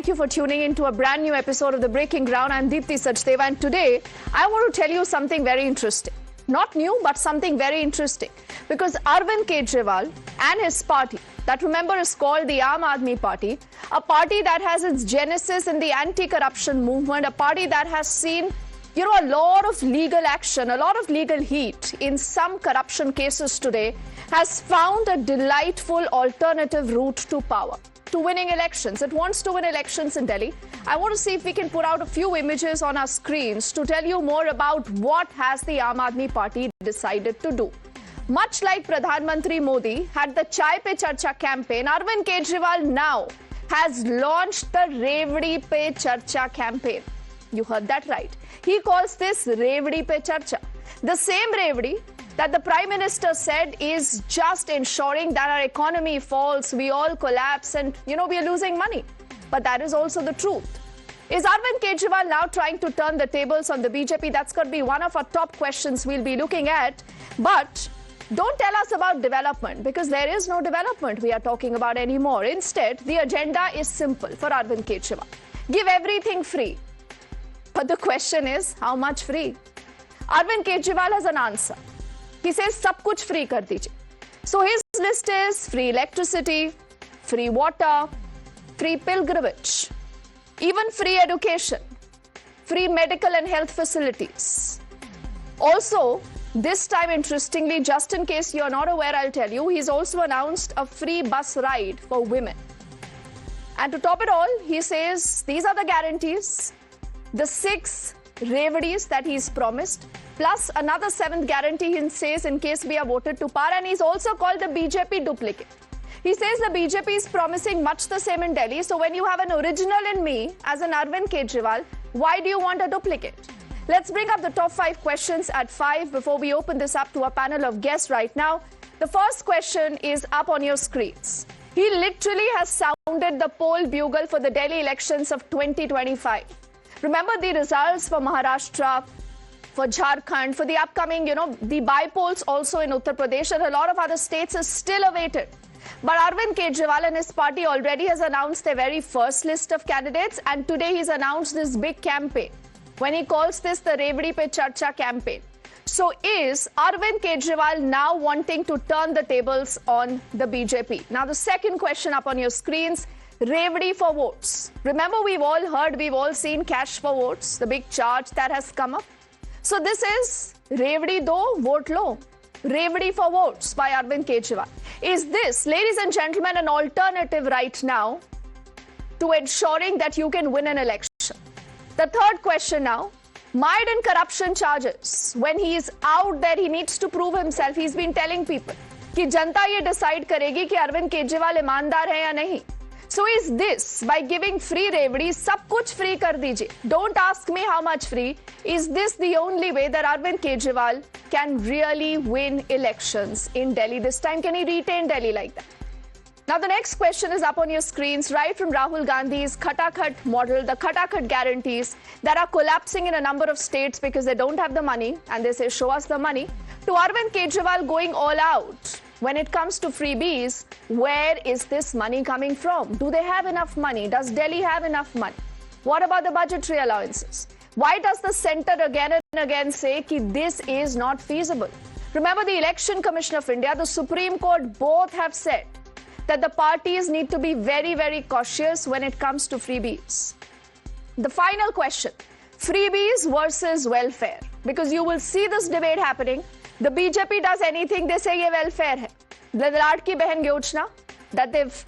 thank you for tuning in to a brand new episode of The Breaking Ground. I'm Deepthi Sachdeva, and today I want to tell you something very interesting. Not new, but something very interesting. Because Arvind Kejriwal and his party, that remember is called the Aam Aadmi Party, a party that has its genesis in the anti-corruption movement, a party that has seen a lot of legal action, a lot of legal heat in some corruption cases today, has found a delightful alternative route to power, to winning elections. It wants to win elections in Delhi. I want to see if we can put out a few images on our screens to tell you more about what has the Aam Aadmi Party decided to do. Much like Pradhan Mantri Modi had the Chai Pe Charcha campaign, Arvind Kejriwal now has launched the Revdi Par Charcha campaign. You heard that right. He calls this Revdi Par Charcha. The same Revdi that the Prime Minister said is just ensuring that our economy falls, we all collapse and, we are losing money. But that is also the truth. Is Arvind Kejriwal now trying to turn the tables on the BJP? That's going to be one of our top questions we'll be looking at. But don't tell us about development, because there is no development we are talking about anymore. Instead, the agenda is simple for Arvind Kejriwal. Give everything free. But the question is, how much free? Arvind Kejriwal has an answer. He says, sab kuch free kar dijiye. So his list is free electricity, free water, free pilgrimage, even free education, free medical and health facilities. Also, this time, interestingly, just in case you're not aware, I'll tell you, he's also announced a free bus ride for women. And to top it all, he says, these are the guarantees. The 6 Revdis that he's promised, plus another 7th guarantee he says in case we are voted to power, and he's also called the BJP duplicate. He says the BJP is promising much the same in Delhi, so when you have an original in me as an Arvind Kejriwal, why do you want a duplicate? Let's bring up the top 5 questions at 5 before we open this up to a panel of guests right now. The first question is up on your screens. He literally has sounded the poll bugle for the Delhi elections of 2025. Remember the results for Maharashtra, for Jharkhand, for the upcoming, the by-polls also in Uttar Pradesh and a lot of other states is still awaited. But Arvind Kejriwal and his party already has announced their very first list of candidates, and today he's announced this big campaign when he calls this the Revdi Par Charcha campaign. So is Arvind Kejriwal now wanting to turn the tables on the BJP? Now the second question up on your screens, Revdi for votes. Remember, we've all heard, we've all seen cash for votes, the big charge that has come up. So this is Revdi do, vote lo. Revdi for votes by Arvind Kejriwal. Is this, ladies and gentlemen, an alternative right now to ensuring that you can win an election? The third question now, mired in corruption charges. When he is out there, he needs to prove himself. He's been telling people कि जनता ये decide करेगी कि अरविंद केजरीवाल ईमानदार है या नहीं. So is this, by giving free Revdi, सब कुछ free कर दीजिए. Don't ask me how much free. Is this the only way that Arvind Kejriwal can really win elections in Delhi this time? Can he retain Delhi like that? Now the next question is up on your screens, right from Rahul Gandhi's Khatakhat model, the Khatakhat guarantees that are collapsing in a number of states because they don't have the money and they say show us the money, to Arvind Kejriwal going all out. When it comes to freebies, where is this money coming from? Do they have enough money? Does Delhi have enough money? What about the budgetary allowances? Why does the centre again and again say that this is not feasible? Remember, the Election Commission of India, the Supreme Court, both have said that the parties need to be very, very cautious when it comes to freebies. The final question, freebies versus welfare. Because you will see this debate happening. The BJP does anything, they say ye welfare hai. The Ladki Behan Yojana that they've,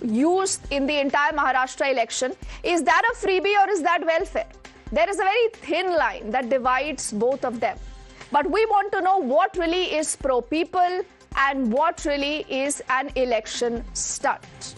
used in the entire Maharashtra election, is that a freebie or is that welfare? There is a very thin line that divides both of them. But we want to know what really is pro-people and what really is an election stunt.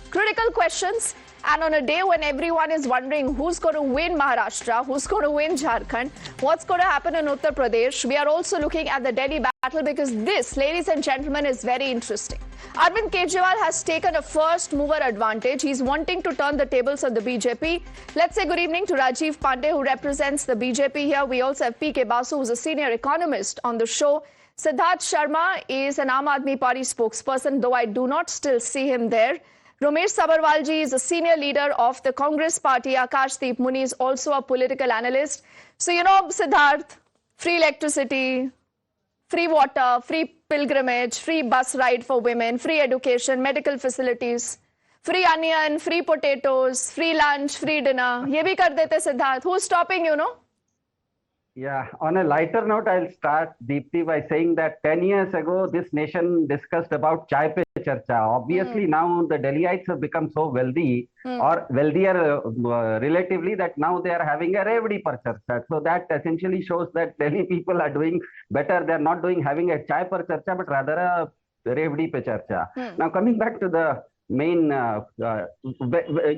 Critical questions. And on a day when everyone is wondering who's going to win Maharashtra, who's going to win Jharkhand, what's going to happen in Uttar Pradesh, we are also looking at the Delhi battle because this, ladies and gentlemen, is very interesting. Arvind Kejriwal has taken a first mover advantage. He's wanting to turn the tables on the BJP. Let's say good evening to Rajiv Pandey, who represents the BJP here. We also have P.K. Basu, who's a senior economist on the show. Siddharth Sharma is an Aam Aadmi Party spokesperson, though I do not still see him there. Ramesh Sabarwal ji is a senior leader of the Congress party. Akashdeep Muni is also a political analyst. So, you know, Siddharth, free electricity, free water, free pilgrimage, free bus ride for women, free education, medical facilities, free onion, free potatoes, free lunch, free dinner. ये भी कर देते Siddharth. Who's stopping you, no? Yeah, on a lighter note, I'll start, Deepti, by saying that 10 years ago, this nation discussed about chai pe charcha. Obviously, now the Delhiites have become so wealthy or wealthier relatively that now they are having a Revdi Par Charcha. So that essentially shows that Delhi people are doing better. They're not having a chai par charcha, but rather a Revdi pe charcha. Now, coming back to the main,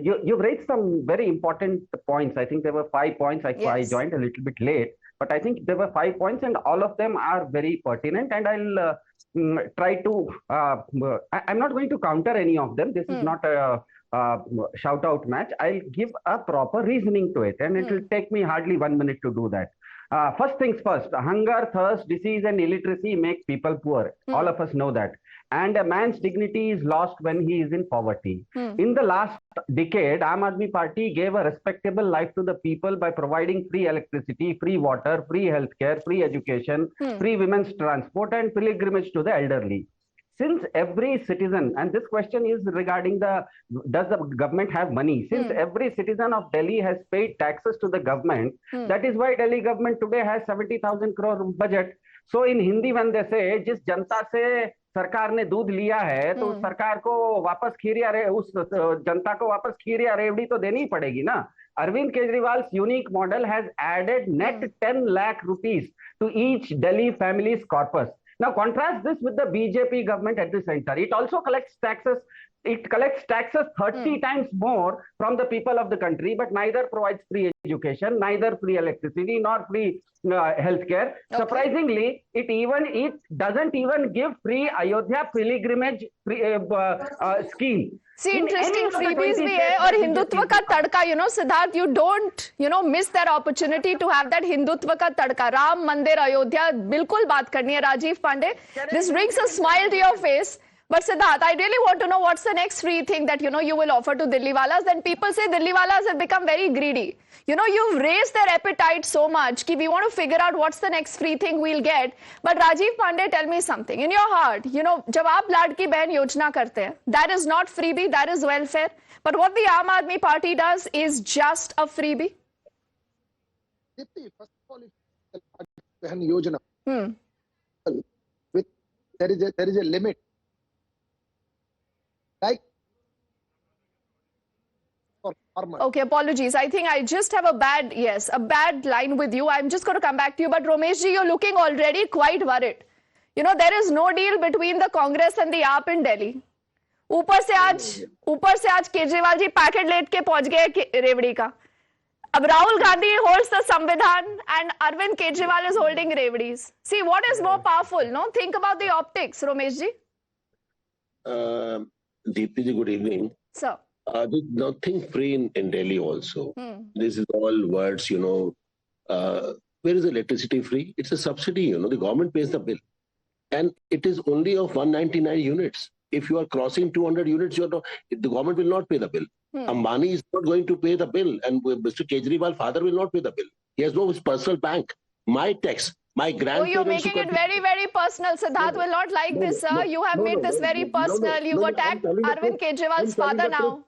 you've raised some very important points. I think there were 5 points. I joined a little bit late, but I think there were 5 points and all of them are very pertinent, and I'll try to, I'm not going to counter any of them. This is not a shout out match. I'll give a proper reasoning to it, and it will take me hardly 1 minute to do that. First things first, hunger, thirst, disease and illiteracy make people poor. All of us know that. And a man's dignity is lost when he is in poverty. In the last decade, Aam Aadmi Party gave a respectable life to the people by providing free electricity, free water, free healthcare, free education, free women's transport and pilgrimage to the elderly. Since every citizen, and this question is regarding does the government have money? Since every citizen of Delhi has paid taxes to the government, that is why Delhi government today has 70,000 crore budget. So in Hindi when they say, जिस जनता से सरकार ने दूध लिया है तो सरकार को वापस खीर या उस जनता को वापस खीर या रेवड़ी तो देनी पड़ेगी ना. Arvind Kejriwal's unique model has added net 10 lakh rupees to each Delhi family's corpus. Now contrast this with the BJP government at the center. It also collects taxes. It collects taxes 30 times more from the people of the country, but neither provides free education, neither free electricity, nor free healthcare. Okay. Surprisingly, it doesn't even give free Ayodhya pilgrimage scheme. See, interesting freebies bhi hai aur Hindutva ka tadka, you know, Siddharth, you don't, you know, miss that opportunity to have that Hindutva ka tadka. Ram Mandir, Ayodhya, bilkul baat karni hai, Rajiv Pandey. This brings a smile to your face. But Siddharth, I really want to know what's the next free thing that, you know, you will offer to Delhiwalas. Then people say Delhiwalas have become very greedy. You know, you've raised their appetite so much that we want to figure out what's the next free thing we'll get. But Rajiv Pandey, tell me something. In your heart, you know, जब आप लाडकी बहन योजना करते हैं, that is not freebie, that is welfare. But what the Aam Aadmi Party does is just a freebie. First of all, बहन योजना, there is a limit. Like for farmers. Okay, apologies. I think I just have a bad line with you. I'm just going to come back to you. But Romeshji, you're looking already quite worried. You know, there is no deal between the Congress and the AAP in Delhi. ऊपर से आज Kejriwal ji packet late के पहुंच गए रेवड़ी का. अब Rahul Gandhi holds the Samvidhan and Arvind Kejriwal is holding Revdis. See, what is more powerful? No, think about the optics, Romeshji. Deepti ji, good evening. Sir. There's nothing free in Delhi also. This is all words, you know. Where is electricity free? It's a subsidy, you know. The government pays the bill. And it is only of 199 units. If you are crossing 200 units, the government will not pay the bill. Ambani is not going to pay the bill. And Mr. Kejriwal, father will not pay the bill. He has no personal bank. My tax. My grandparents. Oh, you're making it very, very personal. Siddharth will not like this, sir. You have made this very personal. You've attacked Arvind Kejriwal's father now.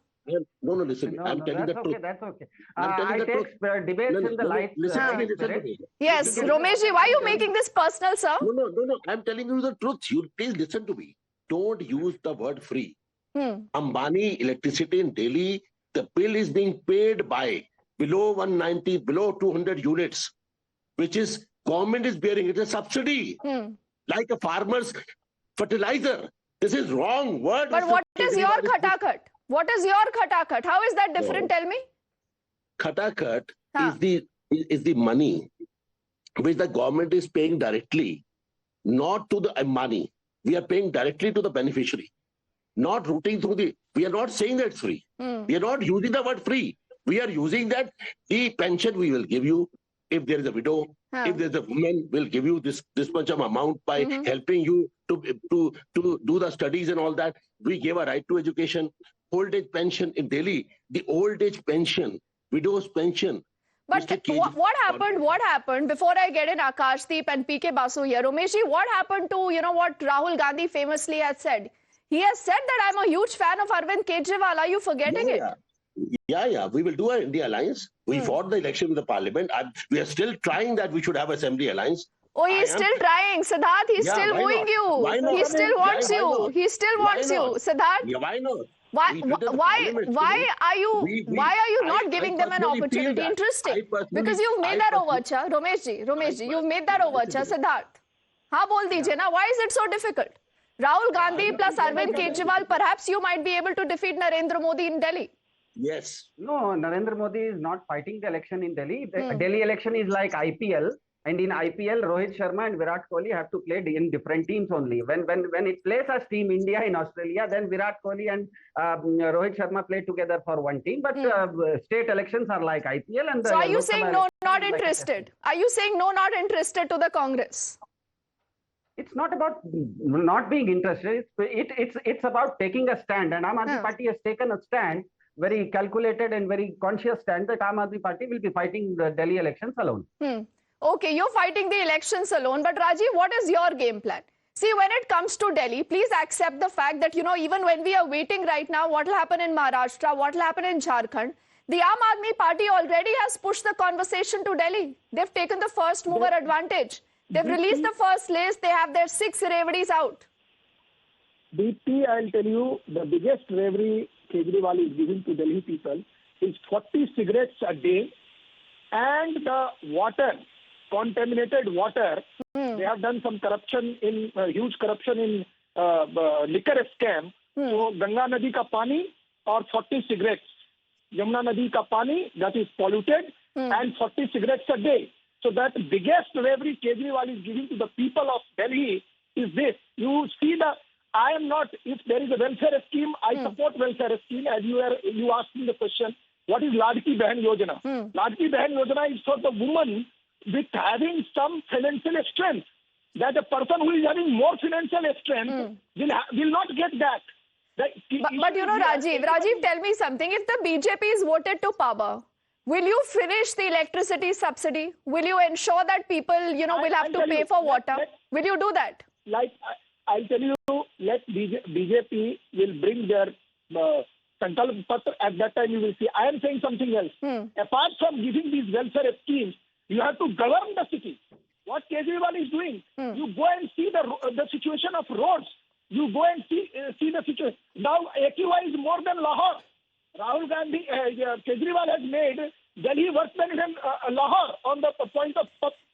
No, listen. I'm telling the truth. That's okay. I take debates in the light. Yes, Romeshji, why are you making this personal, sir? No. I'm telling you the truth. You please listen to me. Don't use the word free. Ambani electricity in Delhi, the bill is being paid by below 190, below 200 units, which is government is bearing. It's a subsidy, like a farmer's fertilizer. This is wrong word. But what is your khatakat? What is your khatakat? How is that different? Tell me. Khatakat is the money which the government is paying directly, not to the money. We are paying directly to the beneficiary, not routing through we are not saying that it's free. We are not using the word free. We are using that the pension we will give you. If there is a widow, if there is a woman, we'll give you this much of amount by helping you to do the studies and all that. We gave a right to education. old age pension in Delhi, the old age pension, widow's pension. But what happened before I get in Akashdeep and PK Basu here? Romeshji, what happened to, what Rahul Gandhi famously has said? He has said that I'm a huge fan of Arvind Kejriwal. Are you forgetting it? Yeah. We will do an India alliance. We fought the election with the parliament. We are still trying that we should have assembly alliance. Oh, he's still trying. Siddharth, he's still wooing you. Why not? He still wants you. He still wants you. Siddharth. Yeah, why not? Why are you not giving them an opportunity? Interesting. Because you've made that overture. Romeshji, you've made that overture. Siddharth. हाँ बोल दीजिए ना. Why is it so difficult? Rahul Gandhi plus Arvind Kejriwal, perhaps you might be able to defeat Narendra Modi in Delhi. Yes. No, Narendra Modi is not fighting the election in Delhi. The Delhi election is like IPL. And in IPL, Rohit Sharma and Virat Kohli have to play in different teams only. When it plays as Team India in Australia, then Virat Kohli and Rohit Sharma play together for one team. But state elections are like IPL. And so are you saying no, not interested? Are you saying no, not interested to the Congress? It's not about not being interested. It's about taking a stand. And Aam Aadmi Party has taken a stand, very calculated and very conscious stand, that Aam Aadmi Party will be fighting the Delhi elections alone. Okay, you're fighting the elections alone, but Rajiv, what is your game plan? See, when it comes to Delhi, please accept the fact that, even when we are waiting right now, what will happen in Maharashtra, what will happen in Jharkhand, the Aam Aadmi Party already has pushed the conversation to Delhi. They've taken the first mover advantage. They've released the first list. They have their 6 Revdis out. DP, I'll tell you, the biggest reverie Kejriwal is giving to Delhi people is 40 cigarettes a day and the water. Contaminated water. They have done some corruption huge corruption in liquor scam. So Ganga Nadi ka pani or 40 cigarettes. Yamuna Nadi ka pani that is polluted and 40 cigarettes a day. So that biggest reverie Kejriwal is giving to the people of Delhi is this. You see I am not, if there is a welfare scheme, I support welfare scheme. As you asked me the question, what is Ladki Behan Yojana? Ladki Behan Yojana is for the woman with having some financial strength. That a person who is having more financial strength will not get that. But Rajiv, tell me something. If the BJP is voted to power, will you finish the electricity subsidy? Will you ensure that people, will have to pay for water? Will you do that? Like, I'll tell you, let BJP will bring their Sankalp Patra. At that time, you will see. I am saying something else. Apart from giving these welfare schemes, you have to govern the city. What Kejriwal is doing, you go and see the situation of roads. You go and see the situation. Now, AQI is more than Lahore. Rahul Gandhi, Kejriwal has made Delhi worse than Lahore on the point of...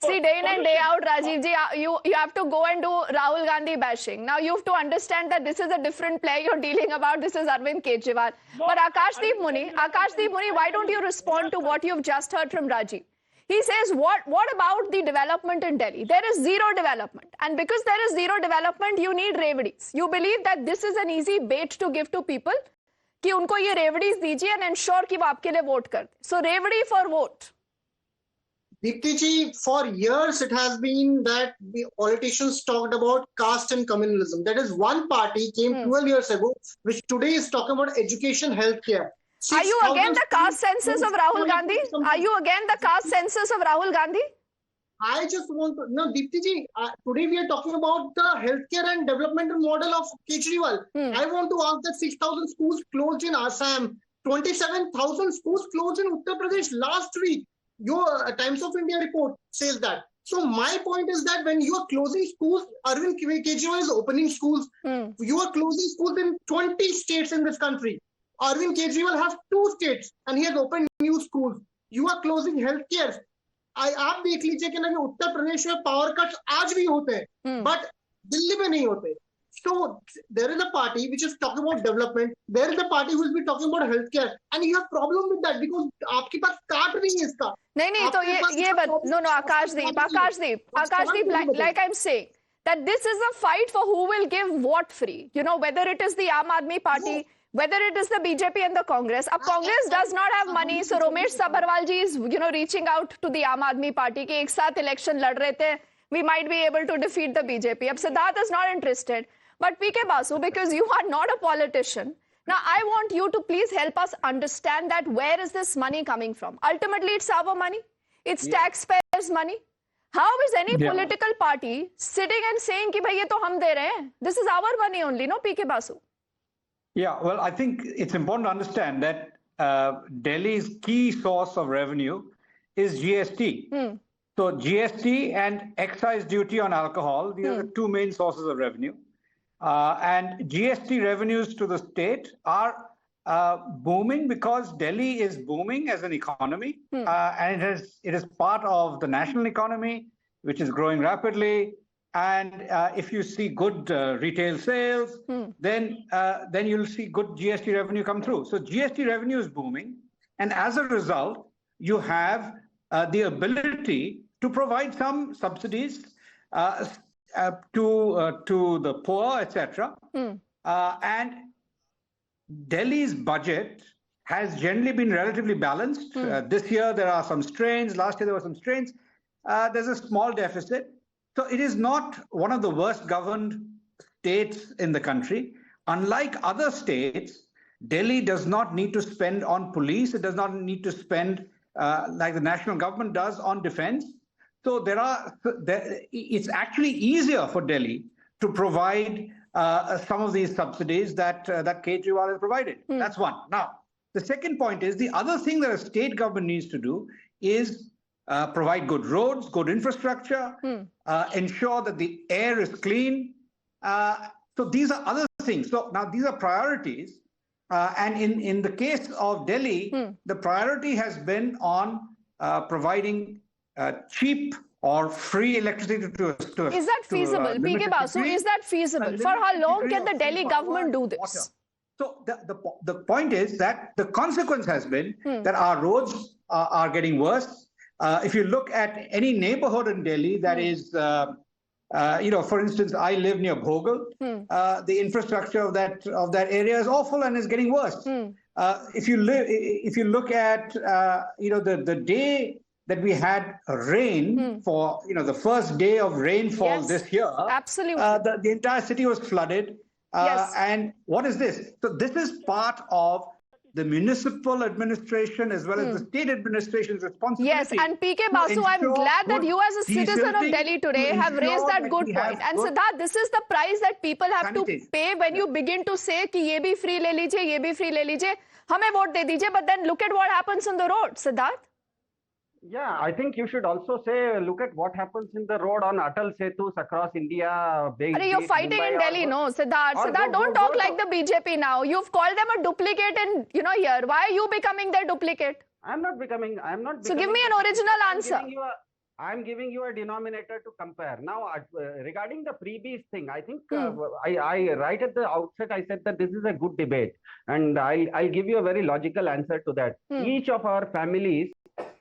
See, day in and day out, Rajiv ji, you have to go and do Rahul Gandhi bashing. Now, you have to understand that this is a different player you're dealing about. This is Arvind Kejriwal. But Akashdeep Muni, why don't you respond to what you've just heard from Rajiv? He says, what about the development in Delhi? There is zero development. And because there is zero development, you need Revdis. You believe that this is an easy bait to give to people? कि उनको ये Revdis दीजिए and ensure कि वो आपके लिए vote करते. So Revdi for vote. Deepti ji, for years it has been that the politicians talked about caste and communalism. That is, one party came 12 years ago, which today is talking about education, healthcare. Are you again the caste census of Rahul Gandhi? Are you again the caste census of Rahul Gandhi? I just want to, no, Deepti ji, today we are talking about the healthcare and developmental model of Kejriwal. I want to ask that 6,000 schools closed in Assam, 27,000 schools closed in Uttar Pradesh last week. Your Times of India report says that. So my point is that when you are closing schools, Arvind Kejriwal is opening schools. You are closing schools in 20 states in this country. Arvind Kejriwal has 2 states and he has opened new schools. You are closing healthcare. आप देख लीजिए कि ना उत्तर प्रदेश में power cuts आज भी होते हैं, but दिल्ली में नहीं होते. So there is a party which is talking about development. There is a party who will be talking about healthcare, and you have problem with that because आपके पास कार्ड नहीं है इसका. नहीं तो ये Akashdeep, like I'm saying, that this is a fight for who will give what free. Whether it is the Aam Aadmi Party, whether it is the BJP and the Congress. Ab Congress does not have money, so Ramesh Sabharwal ji is, reaching out to the Aam Aadmi Party कि एक साथ election लड़ रहे थे, we might be able to defeat the BJP. Ab Siddharth is not interested. But PK Basu, because you are not a politician, Now, I want you to please help us understand that where is this money coming from? Ultimately, it's our money. It's taxpayers' money. How is any political party sitting and saying कि भाई ये तो हम दे रहे हैं? This is our money only, no, PK Basu? Yeah, well, I think it's important to understand that Delhi's key source of revenue is GST. So GST and excise duty on alcohol, these are the two main sources of revenue. And GST revenues to the state are booming because Delhi is booming as an economy, and it is part of the national economy, which is growing rapidly. And if you see good retail sales, then you'll see good GST revenue come through. So GST revenue is booming, and as a result, you have the ability to provide some subsidies to the poor, etc. And Delhi's budget has generally been relatively balanced. This year there are some strains. Last year there were some strains. There's a small deficit. So it is not one of the worst governed states in the country. Unlike other states, Delhi does not need to spend on police. It does not need to spend like the national government does on defense. So it's actually easier for Delhi to provide some of these subsidies that Kejriwal has provided. That's one. Now, the second point is the other thing that a state government needs to do is provide good roads, good infrastructure, ensure that the air is clean. So these are other things. So now these are priorities. And in the case of Delhi, the priority has been on providing cheap or free electricity to Is that feasible? PK Basu, is that feasible? For how long can the Delhi government do this? So the point is that the consequence has been that our roads are getting worse. If you look at any neighborhood in Delhi that is, for instance, I live near Bhogal. The infrastructure of that area is awful and is getting worse. If you look at the day that we had rain for the first day of rainfall this year, absolutely, the entire city was flooded. And what is this? So this is part of the municipal administration as well as the state administration's responsibility. Yes, and PK Basu, I'm glad that you as a citizen of Delhi today have raised that good point. And Siddharth, this is the price that people have to pay when you begin to say कि ये भी free ले लीजिए, ये भी free ले लीजिए, हमें वोट दे दीजिए, but then look at what happens on the road, Siddharth. Yeah, I think you should also say, look at what happens in the road on Atal Setus across India. You're fighting in Delhi, no, Siddharth. Siddharth, don't talk like the BJP now. You've called them a duplicate in, here. Why are you becoming their duplicate? I'm not becoming. So give me an original answer. I'm giving you a denominator to compare. Now, regarding the freebies thing, I think I right at the outset, I said that this is a good debate. And I'll give you a very logical answer to that. Each of our families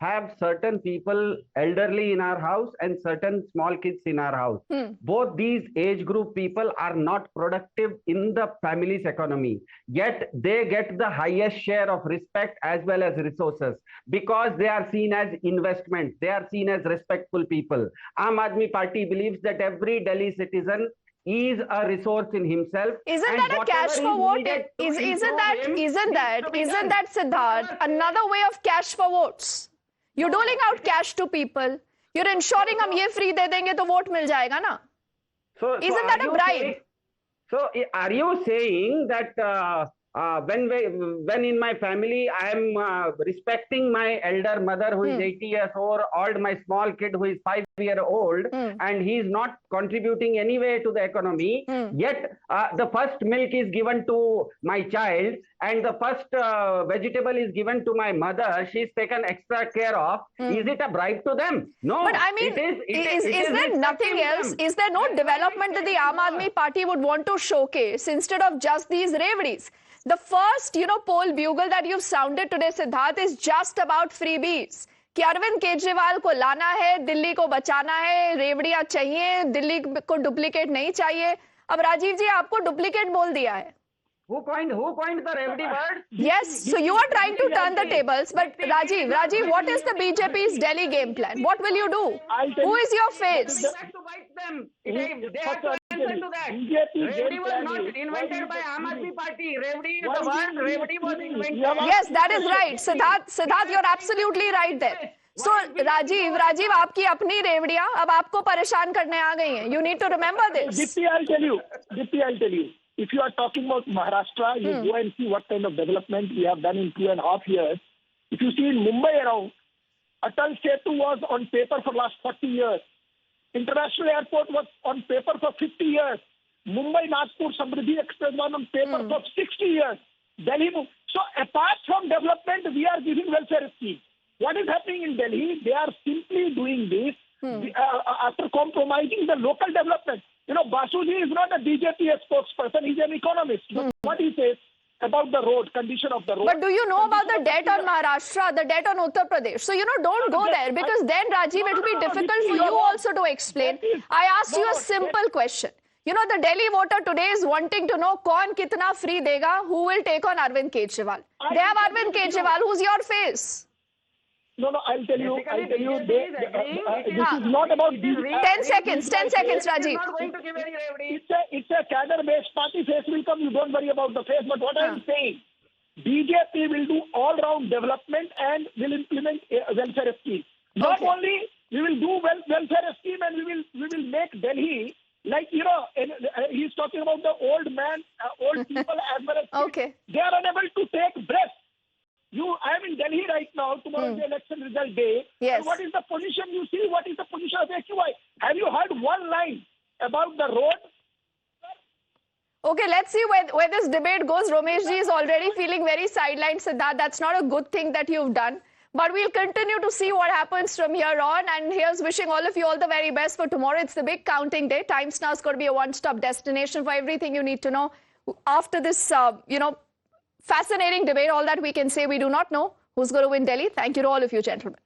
have certain people elderly in our house and certain small kids in our house. Both these age group people are not productive in the family's economy, yet they get the highest share of respect as well as resources because they are seen as investments. They are seen as respectful people. Aam Aadmi Party believes that every Delhi citizen is a resource in himself. Isn't that a cash for vote? Isn't that Siddharth another way of cash for votes? You're doling out cash to people. You're ensuring हम ये free दे देंगे तो vote मिल जाएगा ना? Isn't that a bribe? So are you saying that when in my family I am respecting my elder mother who is 80 years old, my small kid who is 5-year-old, and he is not contributing anyway to the economy, yet the first milk is given to my child and the first vegetable is given to my mother, she is taken extra care of. Is it a bribe to them? No. But I mean, is there nothing else? Is there no development that the Aam Aadmi Party would want to showcase instead of just these Revdis? The first, poll bugle that you've sounded today, Siddharth, is just about freebies. कि अरविंद केजरीवाल को लाना है, दिल्ली को बचाना है, रेवड़ियां चाहिए, दिल्ली को duplicate नहीं चाहिए. अब राजीव जी आपको डुप्लीकेट बोल दिया है. Who coined the Revdi word? Yes, so you are trying to turn the tables, but Rajiv, what is the BJP's Delhi game plan? What will you do? Who is your face? They have to bite them. They have to answer to that. Revdi was not invented by Aam Aadmi Party. Revdi, the word Revdi was invented. Yes, that is right. Siddharth, you're absolutely right there. So, Rajiv, आपकी अपनी रेवड़ियां अब आपको परेशान करने आ गई हैं. You need to remember this. Dipti, I'll tell you. If you are talking about Maharashtra, you go and see what kind of development we have done in 2.5 years. If you see in Mumbai around, Atal Setu was on paper for last 40 years. International Airport was on paper for 50 years. Mumbai-Nagpur Samriddhi Express was on paper for 60 years. Delhi. So apart from development, we are giving welfare schemes. What is happening in Delhi? They are simply doing this after compromising the local development. You know, Basuji is not a BJP spokesperson. He's an economist. But what he says about the road, condition of the road. But do you know about the debt on Maharashtra, the debt on Uttar Pradesh? So, don't go there, because then, Rajiv, it will be difficult for you also to explain. I asked you a simple question. The Delhi voter today is wanting to know kaun kitna free dega, who will take on Arvind Kejriwal. They have Arvind Kejriwal. Who's your face? No, I'll tell you. This is not about these. 10 seconds, Rajiv. Not going to give any Revdi. It's a cadre-based party. Face will come. You don't worry about the face. But what I'm saying, BJP will do all-round development and will implement a welfare scheme. Not only we will do welfare scheme, and we will make Delhi like he's talking about the old people as well as kids. They are unable to take breath. I am in Delhi right now. Tomorrow is the election result day. Yes. And what is the position you see? What is the position of AQI? Have you heard one line about the road? Okay, let's see where this debate goes. Romeshji is already feeling very sidelined, Siddharth. That's not a good thing that you've done. But we'll continue to see what happens from here on. And here's wishing all of you all the very best for tomorrow. It's the big counting day. Times Now is going to be a one-stop destination for everything you need to know. After this, fascinating debate, all that we can say, we do not know who's going to win Delhi. Thank you to all of you, gentlemen.